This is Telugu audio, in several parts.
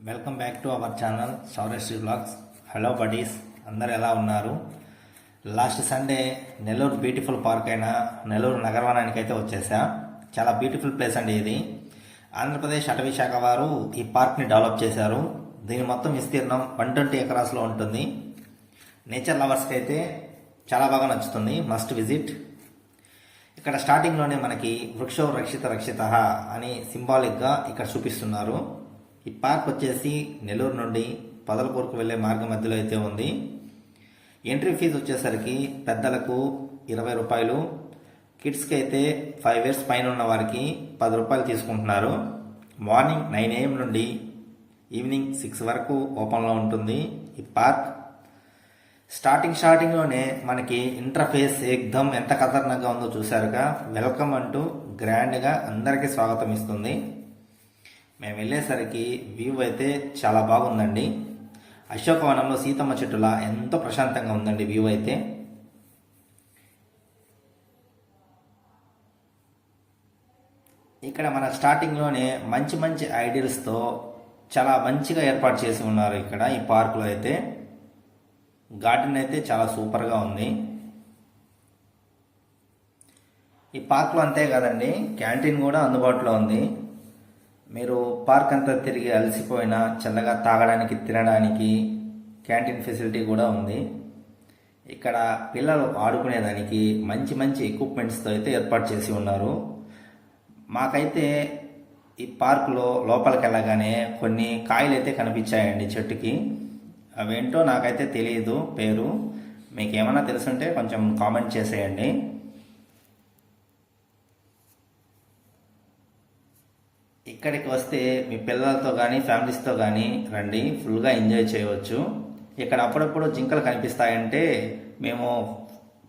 Welcome back to our channel Saurasri blogs. Hello buddies, అందరు ఎలా ఉన్నారు? Last Sunday Nellore beautiful park అయిన నెల్లూరు నగరవనానికి అయితే వచ్చేసా. చాలా బ్యూటిఫుల్ ప్లేస్ అండి ఇది. ఆంధ్రప్రదేశ్ అటవీ శాఖ వారు ఈ పార్క్ని డెవలప్ చేశారు. దీని మొత్తం విస్తీర్ణం 120 ఎకరాస్లో ఉంటుంది. నేచర్ లవర్స్కి అయితే చాలా బాగా నచ్చుతుంది, మస్ట్ విజిట్. ఇక్కడ స్టార్టింగ్లోనే మనకి వృక్షో రక్షిత రక్షిత అని సింబాలిక్గా ఇక్కడ చూపిస్తున్నారు. ఈ పార్క్ వచ్చేసి నెల్లూరు నుండి పొదలకూరుకు వెళ్ళే మార్గం మధ్యలో అయితే ఉంది. ఎంట్రీ ఫీజు వచ్చేసరికి పెద్దలకు 20 రూపాయలు, కిడ్స్కి అయితే 5 ఇయర్స్ పైన ఉన్న వారికి 10 రూపాయలు తీసుకుంటున్నారు. మార్నింగ్ 9 AM నుండి ఈవినింగ్ 6 వరకు ఓపెన్లో ఉంటుంది ఈ పార్క్. స్టార్టింగ్లోనే మనకి ఇంటర్ఫేస్ ఎక్దమ్ ఎంత ఖతర్నాక్గా ఉందో చూశారుగా. వెల్కమ్ అంటూ గ్రాండ్గా అందరికీ స్వాగతం ఇస్తుంది. మేము వెళ్ళేసరికి వ్యూ అయితే చాలా బాగుందండి. అశోకవనంలో సీతమ్మ చెట్టులా ఎంతో ప్రశాంతంగా ఉందండి వ్యూ అయితే. ఇక్కడ మన స్టార్టింగ్లోనే మంచి మంచి ఐడియల్స్తో చాలా మంచిగా ఏర్పాటు చేసి ఉన్నారు ఇక్కడ ఈ పార్కులో అయితే. గార్డెన్ అయితే చాలా సూపర్గా ఉంది. ఈ పార్క్లో అంతే కాదండి, క్యాంటీన్ కూడా అందుబాటులో ఉంది. మీరు పార్క్ అంతా తిరిగి అలసిపోయినా చల్లగా తాగడానికి, తినడానికి క్యాంటీన్ ఫెసిలిటీ కూడా ఉంది. ఇక్కడ పిల్లలు ఆడుకునేదానికి మంచి మంచి ఎక్విప్మెంట్స్తో అయితే ఏర్పాటు చేసి ఉన్నారు. మాకైతే ఈ పార్కులో లోపలికి వెళ్ళగానే కొన్ని కాయలు అయితే కనిపించాయండి చెట్టుకి. అవేంటో నాకైతే తెలియదు పేరు. మీకు ఏమైనా తెలుసుంటే కొంచెం కామెంట్ చేసేయండి. ఇక్కడికి వస్తే మీ పిల్లలతో కానీ ఫ్యామిలీస్తో కానీ రండి, ఫుల్గా ఎంజాయ్ చేయవచ్చు. ఇక్కడ అప్పుడప్పుడు జింకలు కనిపిస్తాయంటే మేము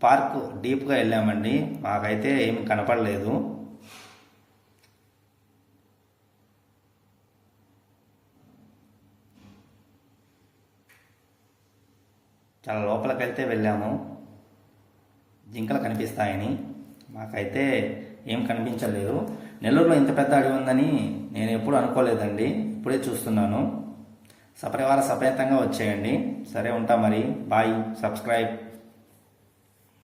పార్క్ డీప్గా వెళ్ళామండి, మాకైతే ఏమి కనపడలేదు. చాలా లోపలికి వెళ్తే వెళ్ళాము, జింకలు కనిపిస్తాయని. మాకైతే ఏం కనిపించలేదు. నెల్లూరులో ఇంత పెద్ద అడవి ఉందని నేను ఎప్పుడు అనుకోలేదండి, ఇప్పుడే చూస్తున్నాను. సపరివార సమేతంగా వచ్చేయండి. సరే, ఉంటా మరి. Bye, subscribe.